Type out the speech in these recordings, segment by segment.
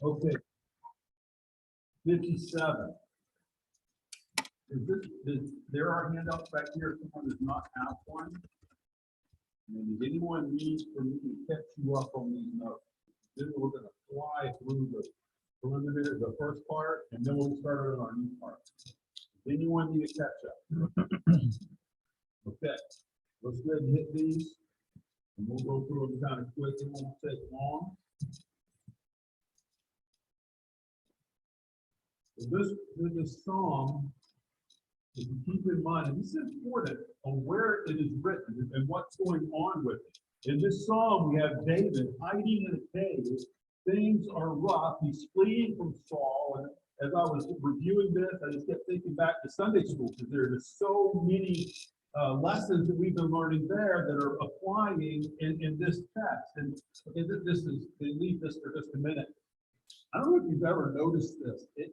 Okay, 57. There are handouts back here, if someone does not have one? And does anyone need for me to catch you up on these notes? Then we're gonna fly through the preliminary, the first part, and then we'll start on our new part. Does anyone need to catch up? Okay, let's go ahead and hit these, and we'll go through them kind of quick, it won't take long. This psalm, if you keep in mind, and this is important on where it is written and what's going on with it. In this psalm, we have David hiding in a cave. Things are rough. He's fleeing from Saul. And as I was reviewing this, I just kept thinking back to Sunday school because there are just so many lessons that we've been learning there that are applying in this text. And okay, leave this for just a minute. I don't know if you've ever noticed this. If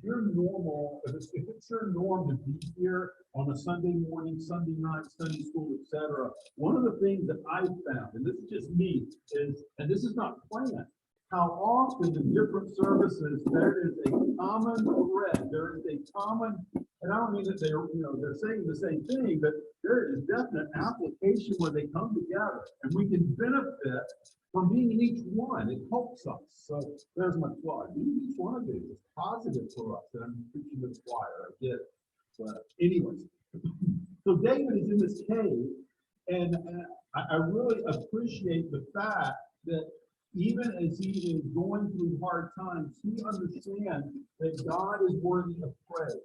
you're normal, if it's your norm to be here on a Sunday morning, Sunday night, Sunday school, etc., one of the things that I've found, and this is just me, is, and this is not planned, how often in different services there is a common thread, there is a common, and I don't mean that they're saying the same thing, but there is definite application where they come together, and we can benefit from being in each one. It helps us. So there's my plug. Each one of these is positive for us. And I'm preaching to the choir. I get it. But anyways, so David is in this cave, and I really appreciate the fact that even as he is going through hard times, he understands that God is worthy of praise.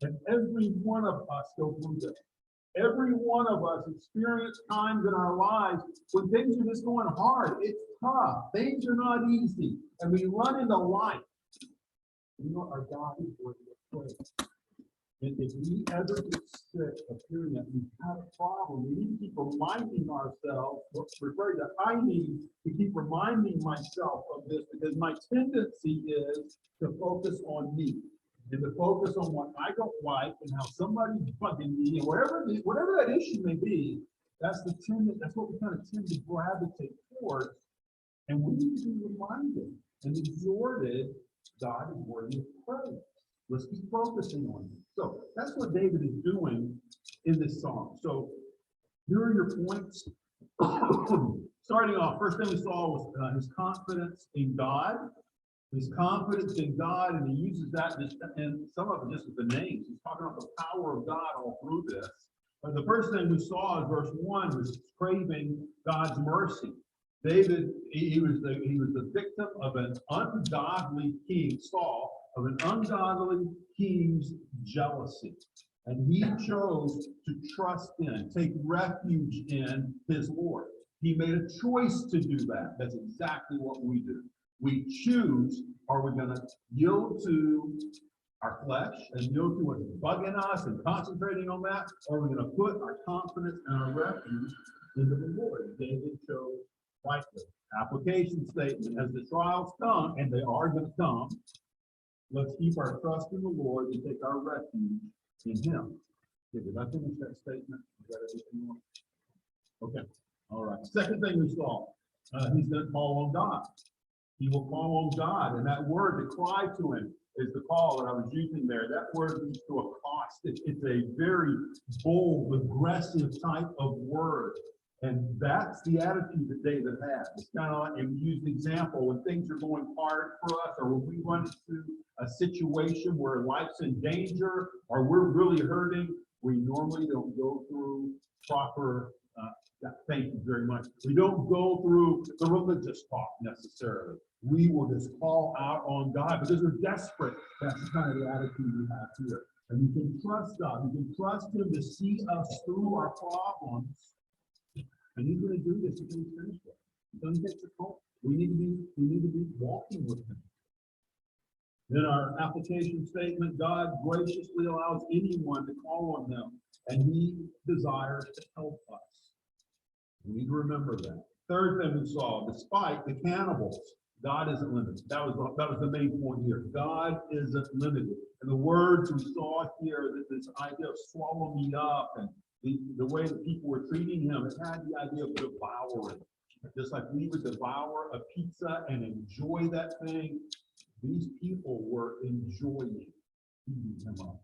And every one of us go through this. Every one of us experience times in our lives when things are just going hard. It's tough. Things are not easy. And we run into life. You know, our God is worthy of praise. And if we ever get sick of hearing that we have a problem, we need to keep reminding ourselves, I need to keep reminding myself of this because my tendency is to focus on me. And to focus on what I don't like and how somebody's bugging me, and whatever that issue may be, that's what we kind of tend to gravitate towards. And we need to be reminded and exhorted, God is worthy of praise. Let's keep focusing on him. So that's what David is doing in this song. So here are your points. Starting off, first thing we saw was his confidence in God. His confidence in God, and he uses that just, and some of it just with the names. He's talking about the power of God all through this. But the first thing we saw in verse 1 was craving God's mercy. David, he was the victim of an ungodly king, Saul, of an ungodly king's jealousy. And he chose to trust in, take refuge in his Lord. He made a choice to do that. That's exactly what we do. We choose, are we going to yield to our flesh and yield to what's bugging us and concentrating on that, or are we going to put our confidence and our refuge into the Lord? David chose rightly. Application statement, as the trials come, and they are going to come, let's keep our trust in the Lord and take our refuge in him. Okay, did I finish that statement? Is that everything more? Okay, all right. Second thing we saw, he's going to call on God. He will call on God, and that word to cry to him is the call that I was using there. That word means to accost. It's a very bold, aggressive type of word, and that's the attitude that David has. It's kind of like, and use an example, when things are going hard for us, or when we run into a situation where life's in danger, or we're really hurting, we normally don't go through proper thank you very much. We don't go through the religious talk necessarily. We will just call out on God because we're desperate. That's the kind of the attitude we have here. And you can trust God. You can trust him to see us through our problems. And he's going to do this until he's finished with. He doesn't get to call. We need to be walking with him. In our application statement, God graciously allows anyone to call on him, and he desires to help us. We need to remember that. Third thing we saw, despite the cannibals, God isn't limited. That was the main point here. God isn't limited. And the words we saw here, that this idea of swallow me up, and the way that people were treating him, it had the idea of devouring. Just like we would devour a pizza and enjoy that thing, these people were enjoying eating him up.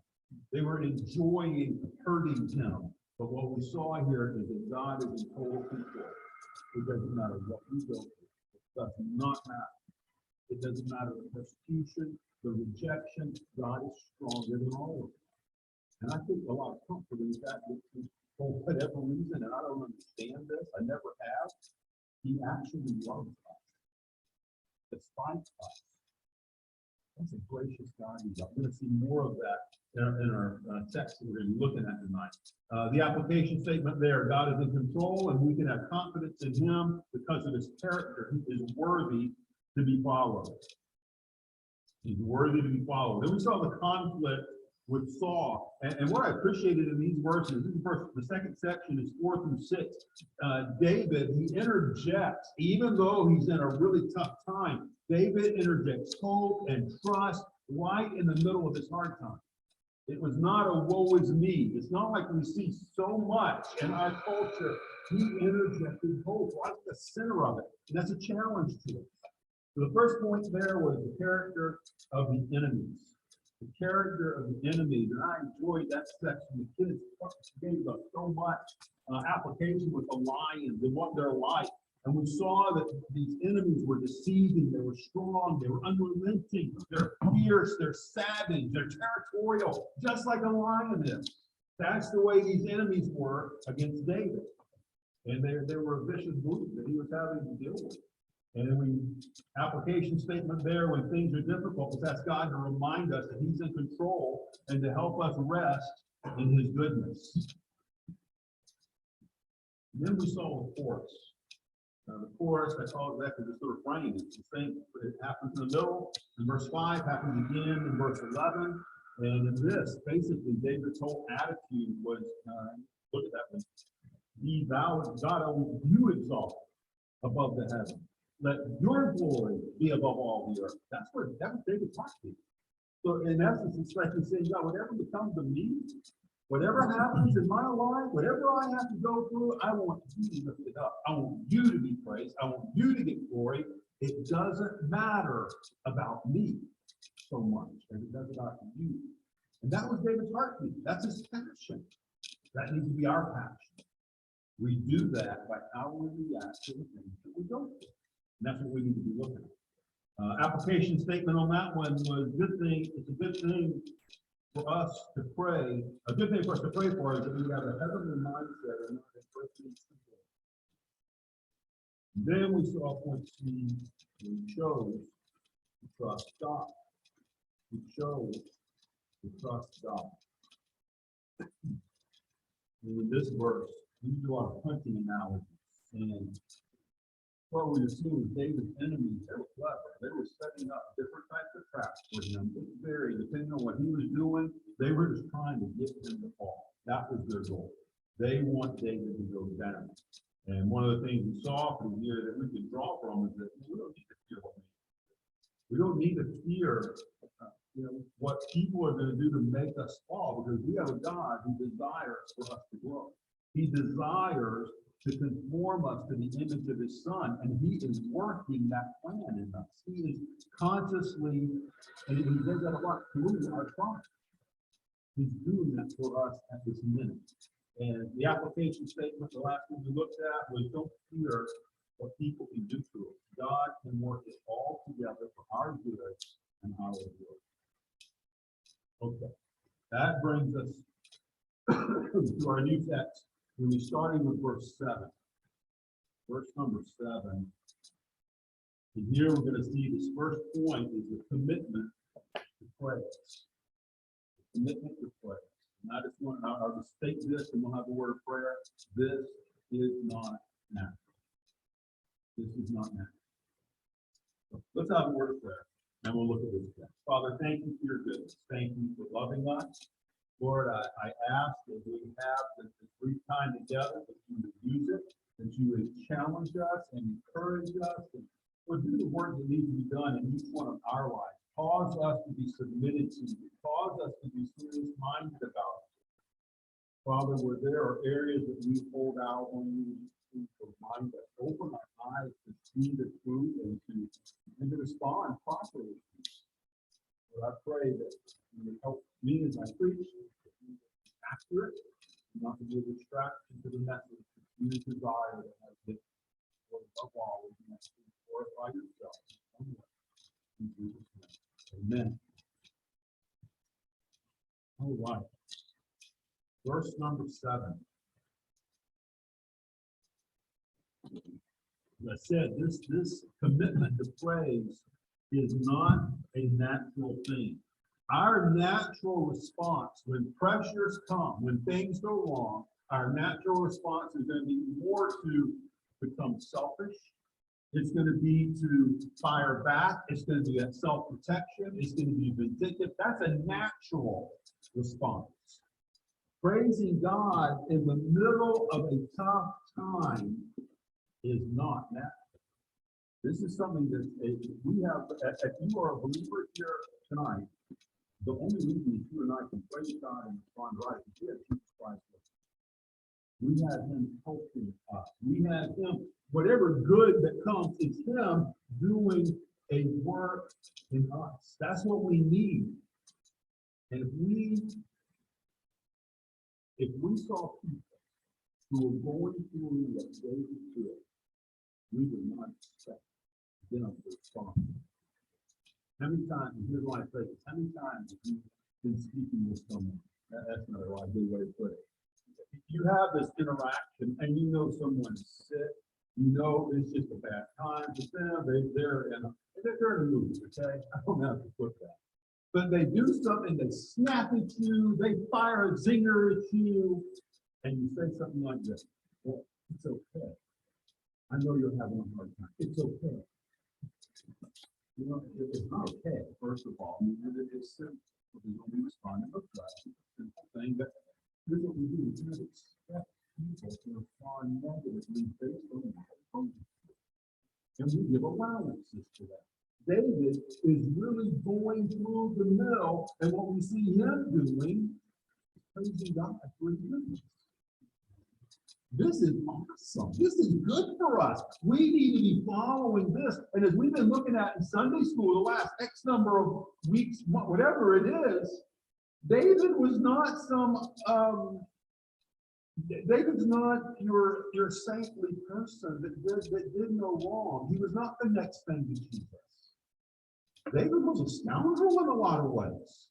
They were enjoying hurting him. But what we saw here is that God is in total control. It doesn't matter what we go through. It does not matter. It doesn't matter the persecution, the rejection. God is stronger than all of it. And I think a lot of comfort in that for whatever reason, and I don't understand this, I never have, he actually loves us, despite us. That's a gracious God. I'm going to see more of that in our text that we're going to be looking at tonight. The application statement there, God is in control, and we can have confidence in him because of his character. He is worthy to be followed. He's worthy to be followed. Then we saw the conflict with Saul. And what I appreciated in these verses, the second section is 4 through 6. David, he interjects, even though he's in a really tough time, David interjects hope and trust right in the middle of his hard time. It was not a woe is me. It's not like we see so much in our culture. He interjected hope right in the center of it. And that's a challenge to us. So the first point there was the character of the enemies. The character of the enemies, and I enjoyed that section. The kids gave us so much application with the lions and what they're like. And we saw that these enemies were deceiving, they were strong, they were unrelenting, they're fierce, they're savage, they're territorial, just like a lion is. That's the way these enemies were against David. And they were a vicious group that he was having to deal with. And then application statement there, when things are difficult, let's ask God to remind us that he's in control and to help us rest in his goodness. And then we saw the chorus. The chorus, I call it that because it's the refrain. It's the same. It happens in the middle. In verse 5, happens again in verse 11. And in this, basically, David's whole attitude was, look at that one. He vowed, God, only you exalt above the heavens. Let your glory be above all the earth. That was David's heartbeat. So in essence, it's like he's saying, God, whatever becomes of me, whatever happens in my life, whatever I have to go through, I want you to lift it up. I want you to be praised. I want you to get glory. It doesn't matter about me so much as it does about you. And that was David's heartbeat. That's his passion. That needs to be our passion. We do that by how we react to the things that we go through. And that's what we need to be looking at. Application statement on that one was good thing. It's a good thing for us to pray. A good thing for us to pray for is that we have a heavenly mindset and not a earthly people. Then we saw point C, we chose to trust God. We chose to trust God. And in this verse, we do our hunting analogies. And what we were seeing with David's enemies, they were clever. They were setting up different types of traps for him. It varied depending on what he was doing. They were just trying to get him to fall. That was their goal. They want David to go down. And one of the things we saw from here that we can draw from is that we don't need to fear what we don't need to fear what people are going to do to make us fall, because we have a God who desires for us to grow. He desires to conform us to the image of his son, and he is working that plan in us. He is consciously, and he does that a lot through our trials. He's doing that for us at this minute. And the application statement, the last one we looked at, was don't fear what people can do to us. God can work it all together for our good and our good. Okay, that brings us to our new text. We'll be starting with verse 7. Verse number 7. And here we're going to see this first point is the commitment to praise. The commitment to praise. And I just want I'll just state this and we'll have the word of prayer. This is not natural. This is not natural. So let's have a word of prayer and we'll look at this text. Father, thank you for your goodness. Thank you for loving us. Lord, I ask that we have this brief time together, that you would use it, that you would challenge us and encourage us, and would do the work that needs to be done in each one of our lives. Cause us to be submitted to you. Cause us to be serious-minded about it. Father, where there are areas that we hold out on you, to remind us, open our eyes to see the truth and to respond properly. Lord, I pray that you would help me as I preach, after it, not to be a distraction to the message that you desire to have this. Lord, above all, we can glorify yourself. In Jesus' name. Amen. All right. Verse number 7. As I said, this commitment to praise is not a natural thing. Our natural response when pressures come, when things go wrong, our natural response is going to be more to become selfish. It's going to be to fire back. It's going to be a self-protection. It's going to be vindictive. That's a natural response. Praising God in the middle of a tough time is not natural. This is something that we have, if you are a believer here tonight, the only reason you and I can praise God and respond right is we have Jesus Christ with us. We have him helping us. We have him, whatever good that comes, it's him doing a work in us. That's what we need. And if we saw people who were going through what David did, we would not expect them to respond. How many times, and here's why I say this, how many times have you been speaking with someone? That's not a good way to put it. You have this interaction and you know someone is sick, you know it's just a bad time for them, they're in a mood, okay? I don't have to put that. But they do something, they snap at you, they fire a zinger at you, and you say something like this: well, it's okay. I know you're having a hard time. It's okay. You know, it's not okay, first of all. I mean, it's simple. We respond to a simple thing, but here's what we do. We kind of expect people to respond negatively based on what and we give allowances to that. David is really going through the middle, and what we see him doing is praising God for his goodness. This is awesome. This is good for us. We need to be following this. And as we've been looking at in Sunday school the last X number of weeks, whatever it is, David was not David's not your saintly person that did no wrong. He was not the next thing to Jesus. David was a scoundrel in a lot of ways.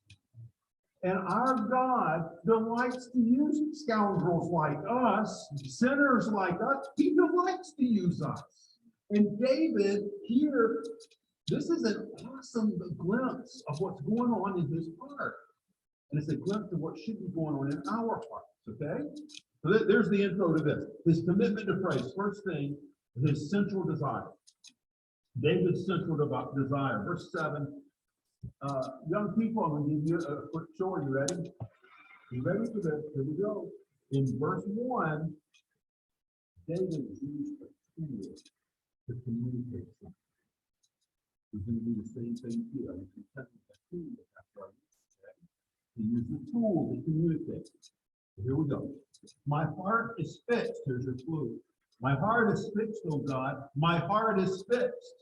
And our God delights to use scoundrels like us, sinners like us. He delights to use us. And David here, this is an awesome glimpse of what's going on in his heart. And it's a glimpse of what should be going on in our hearts, okay? So there's the intro to this. His commitment to praise. First thing, his central desire. David's central desire. Verse 7. Young people, I'm going to give you a quick show. Are you ready? You ready for this? Here we go. In verse 1, David used a tool to communicate something. He's going to do the same thing here. He used a tool to communicate. Here we go. My heart is fixed. Here's your clue. My heart is fixed, O God. My heart is fixed.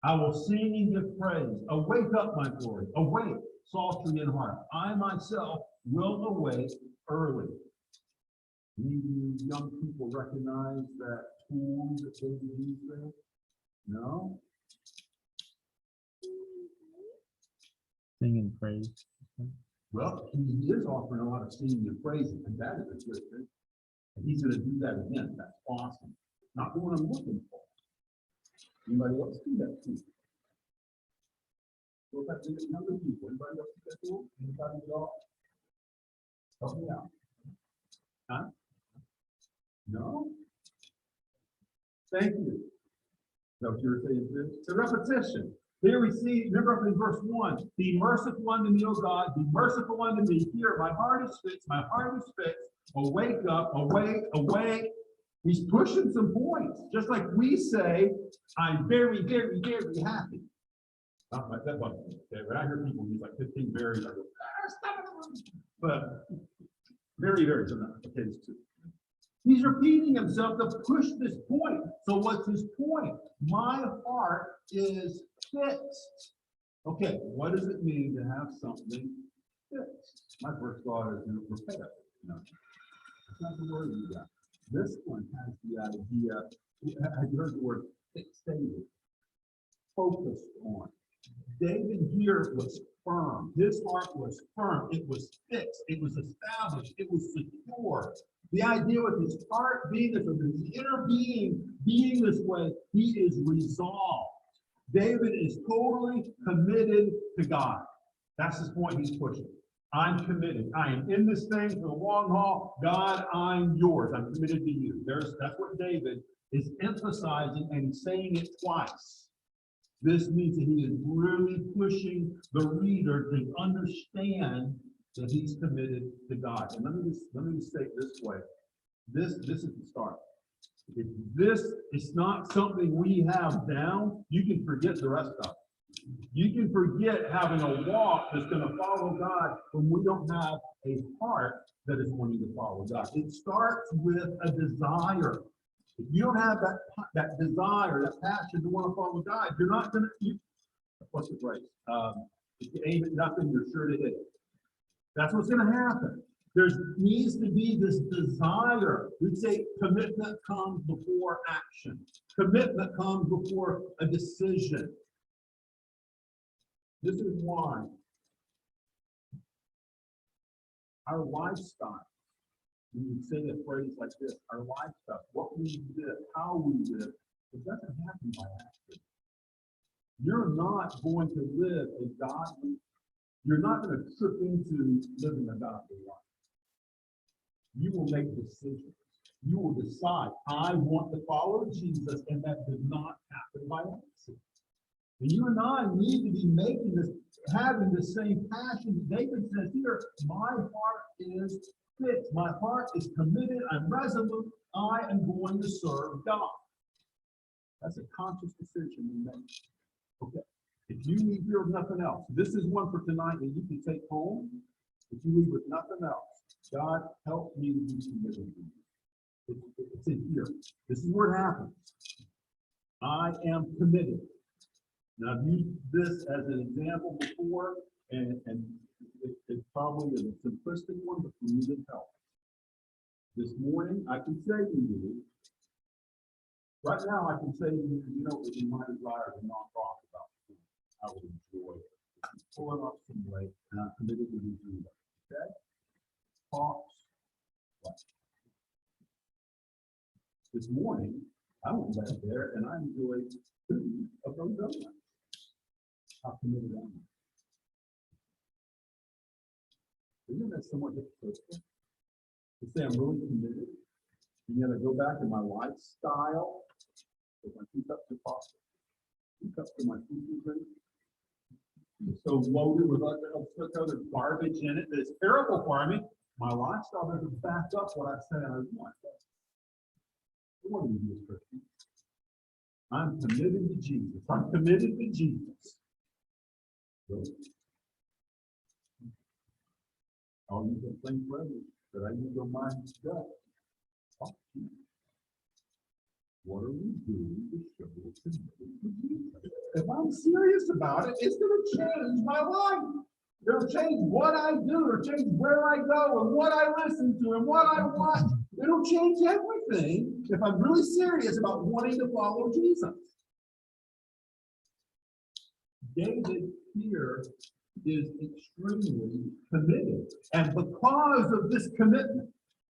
I will sing and give praise. Awake up, my glory. Awake, psaltery in heart. I myself will awake early. Any of you young people recognize that tool that David used there? No? Sing and praise. Well, he is offering a lot of singing and praising, and that is a good thing. And he's going to do that again. That's awesome. Not the one I'm looking for. Anybody else do that too? Go back to the younger people. Anybody else do that too? Anybody else? Help me out. Huh? No? Thank you. That's what you were saying too? The repetition. Here we see, remember up in verse 1, be merciful unto me, O God, be merciful unto me. Here, my heart is fixed, my heart is fixed. Awake up, awake, awake. He's pushing some points, just like we say, I'm very, very, very happy. Not like that one. Okay, when I hear people use like 15 berries, I go, stop it. But Very, very similar. Okay, it's two. He's repeating himself to push this point. So what's his point? My heart is fixed. Okay, what does it mean to have something fixed? My first thought is repair. No, that's not the word you got. This one has the idea. Have you heard the word fixated? Focused on. David here was firm. His heart was firm. It was fixed. It was established. It was secure. The idea with his heart being this, with his inner being this way, he is resolved. David is totally committed to God. That's his point he's pushing. I'm committed. I am in this thing for the long haul. God, I'm yours. I'm committed to you. That's what David is emphasizing, and he's saying it twice. This means that he is really pushing the reader to understand that he's committed to God. And let me just say it this way. This is the start. If this is not something we have down, you can forget the rest of it. You can forget having a walk that's going to follow God when we don't have a heart that is wanting to follow God. It starts with a desire. If you don't have that desire, that passion to want to follow God, you're not going to, what's the phrase? If you aim at nothing, you're sure to hit it. That's what's going to happen. There needs to be this desire. We'd say commitment comes before action. Commitment comes before a decision. This is why our lifestyle, we would say a phrase like this, our lifestyle, what we live, how we live, it doesn't happen by accident. You're not going to live a godly, you're not going to trip into living a godly life. You will make decisions. You will decide, I want to follow Jesus, and that does not happen by accident. And you and I need to be making this, having the same passion. David says here, my heart is fixed. My heart is committed. I'm resolute. I am going to serve God. That's a conscious decision you make. Okay. If you leave here with nothing else, this is one for tonight that you can take home. If you leave with nothing else, God, help me to be committed to you. It's in here. This is where it happens. I am committed. Now, I've used this as an example before, and it's probably a simplistic one, but for me it helps. This morning, I can say to you, right now, I can say to you, you know, it's in my desire to not talk about food. I would enjoy pulling up some weight, and I'm committed to doing that. Okay? Talks. This morning, I went back there and I enjoyed food of those donuts. How committed I am. Isn't that somewhat hypocritical? To say I'm really committed, and yet I go back to my lifestyle with my 2 cups of coffee, 2 cups of my food drink. It's so loaded with other garbage in it that it's terrible for me. My lifestyle doesn't back up what I say I want. What do you do as Christian? I'm committed to Jesus. I'm committed to Jesus. Really? I'll use that same phrase that I use on my gut. What are we doing to show we're committed to Jesus? If I'm serious about it, it's going to change my life. It'll change what I do, it'll change where I go, and what I listen to, and what I watch. It'll change everything if I'm really serious about wanting to follow Jesus. David here is extremely committed. And because of this commitment,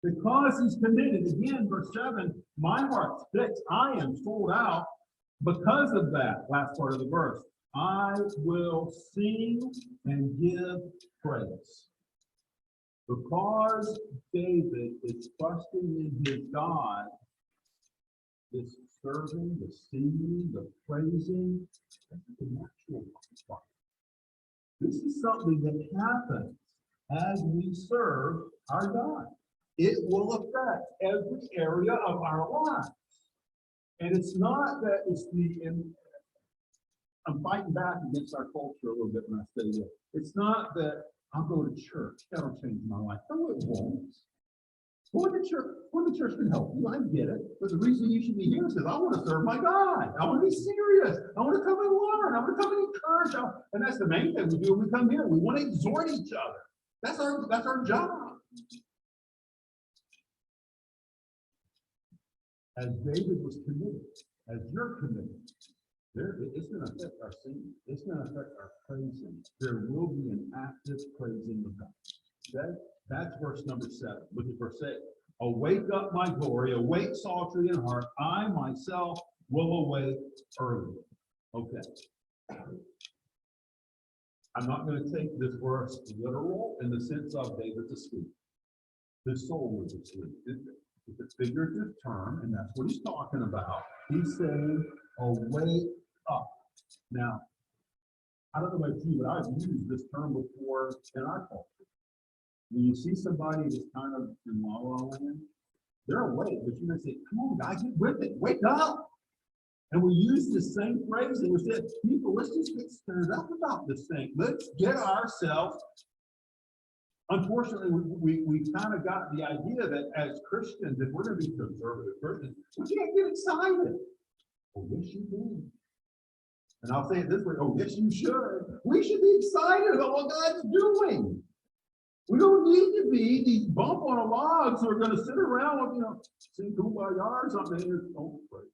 because he's committed, again, verse 7, my heart's fixed. I am sold out. Because of that, last part of the verse, I will sing and give praise. Because David is trusting in his God, this serving, the singing, the praising, that's the natural part. This is something that happens as we serve our God. It will affect every area of our lives. And it's not that it's I'm fighting back against our culture a little bit when I say this. It's not that I'll go to church. That'll change my life. No, it won't. Or the church can help you, I get it. But the reason you should be here is because I want to serve my God. I want to be serious. I want to come and learn. I want to come and encourage. And that's the main thing we do when we come here. We want to exhort each other. That's our job. As David was committed, as you're committed, it's going to affect our singing. It's going to affect our praising. There will be an active praising of God. Okay? That's verse number 7. Look at verse 8. Awake up my glory, awake psaltery and harp. I myself will awake early. Okay. I'm not going to take this verse literal in the sense of David's asleep. His soul was asleep. It's a figurative term, and that's what he's talking about. He's saying, awake up. Now, I don't know about you, but I've used this term before in our culture. When you see somebody that's kind of in la la land, they're awake, but you may say, come on, guys, get with it, wake up. And we use this same phrase, and we said, people, let's just get stirred up about this thing. Let's get ourselves. Unfortunately, we kind of got the idea that as Christians, if we're going to be conservative Christians, we can't get excited. Oh, yes, you do. And I'll say it this way, oh, yes, you should. We should be excited about what God's doing. We don't need to be these bump on a logs who are going to sit around with, sing Kumbaya or something. Oh, pray.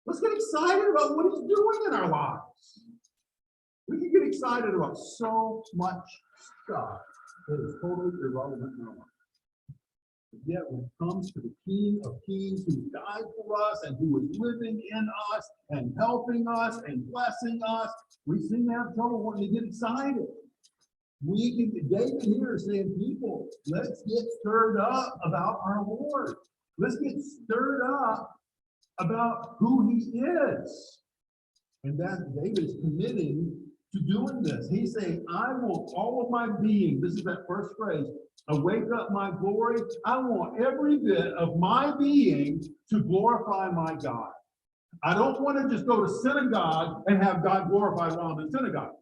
Let's get excited about what he's doing in our lives. We can get excited about so much stuff that is totally irrelevant in our life. But yet, when it comes to the King of Kings who died for us and who is living in us and helping us and blessing us, we seem to have trouble wanting to get excited. David here is saying, people, let's get stirred up about our Lord. Let's get stirred up about who he is. And that David is committing to doing this. He's saying, I want all of my being, this is that first phrase, awake up my glory. I want every bit of my being to glorify my God. I don't want to just go to synagogue and have God glorified while I'm in synagogue.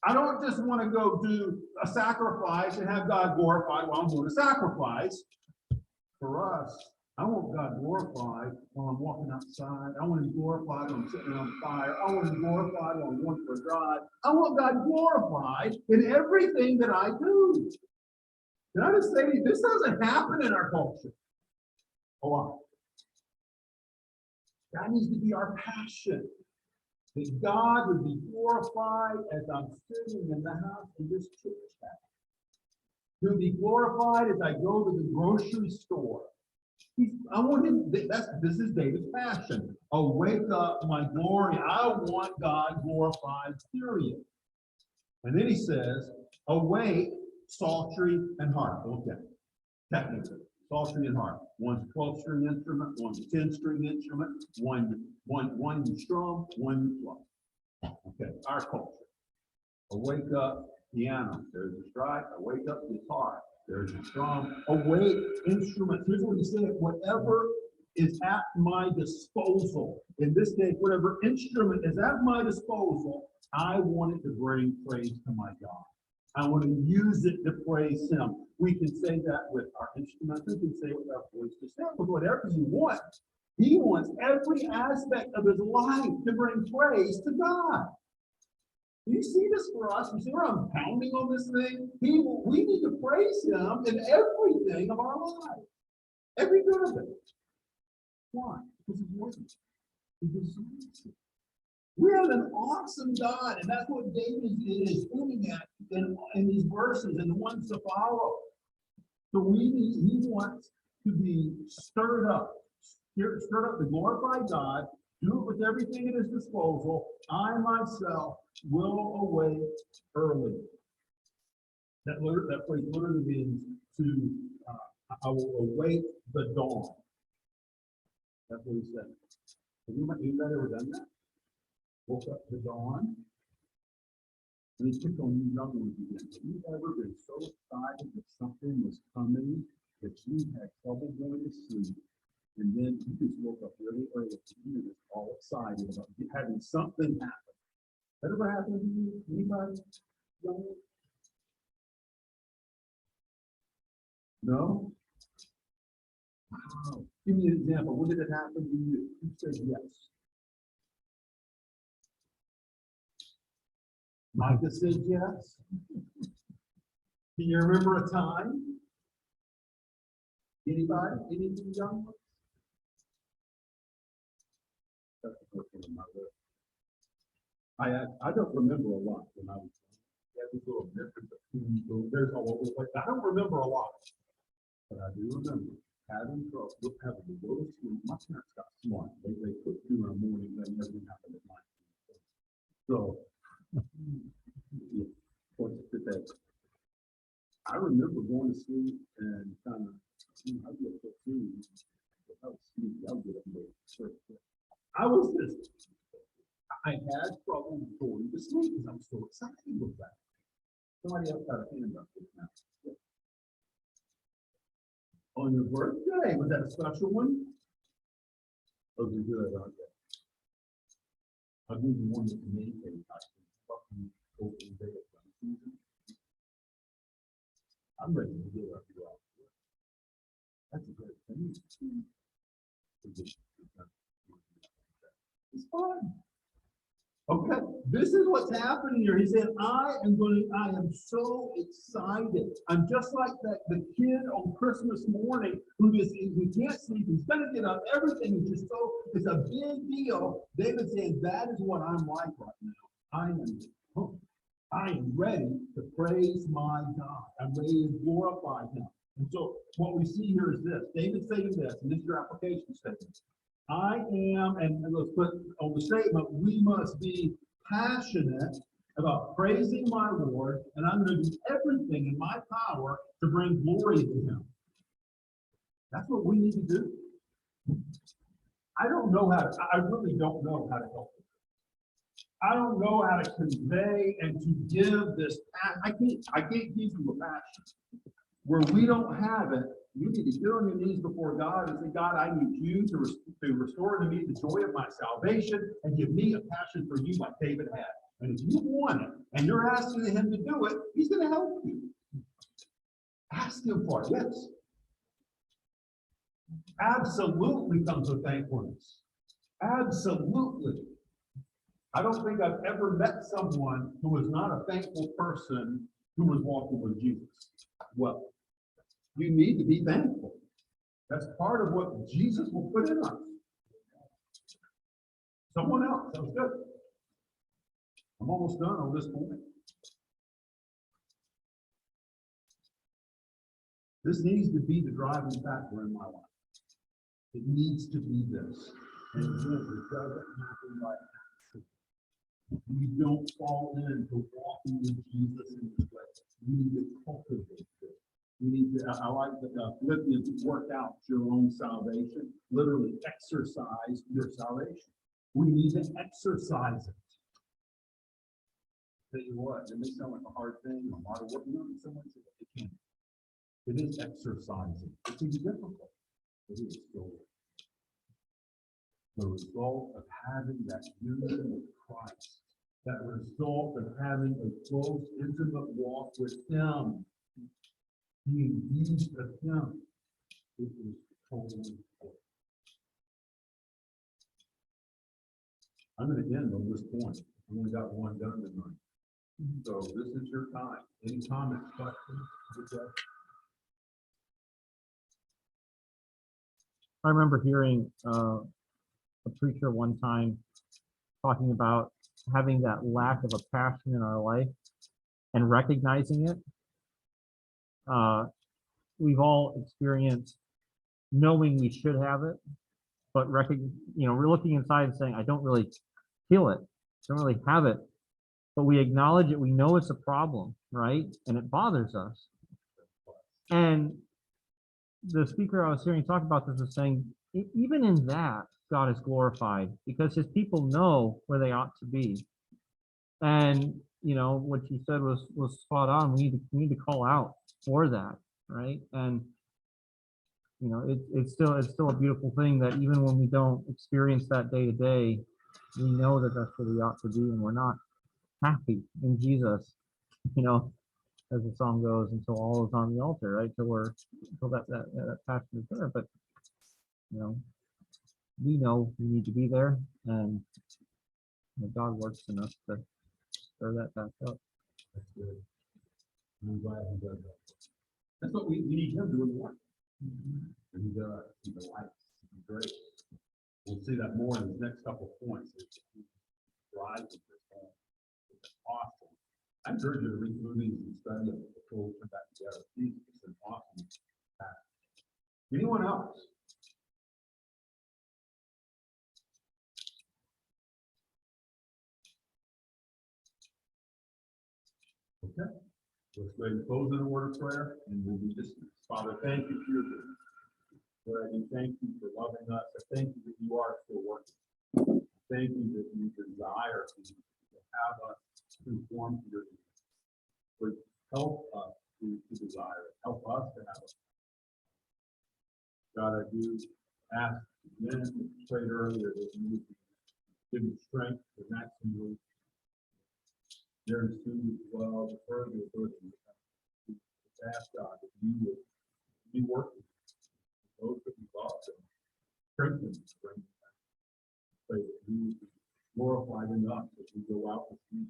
I don't just want to go do a sacrifice and have God glorified while I'm doing a sacrifice. For us, I want God glorified while I'm walking outside. I want him glorified when I'm sitting on fire. I want him glorified while I'm going for a drive. I want God glorified in everything that I do. Can I just say to you, this doesn't happen in our culture a lot. That needs to be our passion. That God would be glorified as I'm sitting in the house in this church house. He would be glorified as I go to the grocery store. I want him, this is David's passion. Awake up my glory. I want God glorified, period. And then he says, awake, psaltery, and harp. Okay, technically, psaltery and harp. One's a 12-string instrument, one's a 10-string instrument, one you strum, one you play. Okay, our culture. Awake up, piano. There's a strike. Awake up, guitar. There's a drum. Awake instruments. Here's what he said: whatever is at my disposal. In this case, whatever instrument is at my disposal, I want it to bring praise to my God. I want to use it to praise him. We can say that with our instruments. We can say it with our voice. Just say with whatever you want. He wants every aspect of his life to bring praise to God. Do you see this for us? You see where I'm pounding on this thing? We need to praise him in everything of our lives. Every bit of it. Why? Because he's worthy. He deserves it. We have an awesome God, and that's what David is aiming at in these verses and the ones to follow. So he wants to be stirred up to glorify God, do it with everything at his disposal. I myself will awake early. That phrase literally means I will awake the dawn. That's what he said. Have anybody ever done that? Woke up to dawn. And he picked on you young ones again. Have you ever been so excited that something was coming that you had trouble going to sleep? And then you just woke up really early and you were just all excited about having something happen. That ever happened to you? Anybody? Young? No? Wow. Give me an example. When did it happen to you? Who said yes? Micah said yes. Can you remember a time? Anybody? Anything young? That's the first one on my list. I don't remember a lot when I was young. Yeah, this little difference between there's all over the place. I don't remember a lot, but I do remember having trouble, having to go to school. My parents got smart. They put 2 in the morning, then everything happened at night. So, yeah, what's the day? I remember going to school and kind of, I'd get to school. I was sleepy. I would get up late. I was just, I had trouble going to sleep because I'm so excited with that. Somebody else got a hand up just now. Yeah. On your birthday, was that a special one? Oh, you good, aren't they? I'll give you one that communicates. Open day of gun season. I'm ready to get up you all. That's a great thing. It's fun. Okay, this is what's happening here. He said, I am so excited. I'm just like the kid on Christmas morning who can't sleep. He's gonna get up. Everything is just so, it's a big deal. David saying, that is what I'm like right now. I am ready to praise my God. I'm ready to glorify him. And so what we see here is this. David saying this, and this is your application statement. I am, and let's put on the statement, we must be passionate about praising my Lord, and I'm going to do everything in my power to bring glory to him. That's what we need to do. I really don't know how to help you. I don't know how to convey and to give this. I can't give you a passion. Where we don't have it, you need to get on your knees before God and say, God, I need you to restore to me the joy of my salvation and give me a passion for you like David had. And if you want it and you're asking him to do it, he's going to help you. Ask him for it, yes. Absolutely comes with thankfulness. Absolutely. I don't think I've ever met someone who was not a thankful person who was walking with Jesus. Well, you need to be thankful. That's part of what Jesus will put in us. Someone else, that was good. I'm almost done on this point. This needs to be the driving factor in my life. It needs to be this. And again, it doesn't happen by accident. We don't fall into walking with Jesus in this way. We need to cultivate this. We need to, I like the Philippians, work out your own salvation, literally exercise your salvation. We need to exercise it. Tell you what, it may sound like a hard thing, a lot of work. You know, someone said it can't. It is exercising. It can be difficult. It is still the result of having that union with Christ, that result of having a close, intimate walk with him, being used of him. It is totally important. I'm going to end on this point. I only got one done tonight. So this is your time. Any comments, questions? I remember hearing a preacher one time talking about having that lack of a passion in our life and recognizing it. We've all experienced knowing we should have it, but we're looking inside and saying, I don't really feel it, don't really have it, but we acknowledge it. We know it's a problem, right? And it bothers us. And the speaker I was hearing talk about this was saying, even in that, God is glorified because his people know where they ought to be. And what you said was spot on. We need to call out for that, right? And it's still a beautiful thing that even when we don't experience that day to day, we know that that's where we ought to be, and we're not happy in Jesus, as the song goes, until all is on the altar, right? Till that passion is there. But you know, we know we need to be there, and God works in us to stir that back up. That's good. I'm glad he does that. That's what we need him doing the work. And he delights, he's great. We'll see that more in the next couple of points. It's awesome. I encourage you to read through these and study them before we come back together. It's an awesome passage. Anyone else? Okay. Let's go ahead and close in a word of prayer and we'll be dismissed. Father, thank you for your goodness. Lord, I thank you for loving us. I thank you that you are still working. Thank you that you desire to have us conform to your needs. Lord, help us to desire it. Help us to have it. God, I do ask again, we prayed earlier that you would give me strength to maximally very soon as well, the further ask God that you would be working those that we love and strengthen and bring them back. Pray that you would be glorified in us as we go out this week.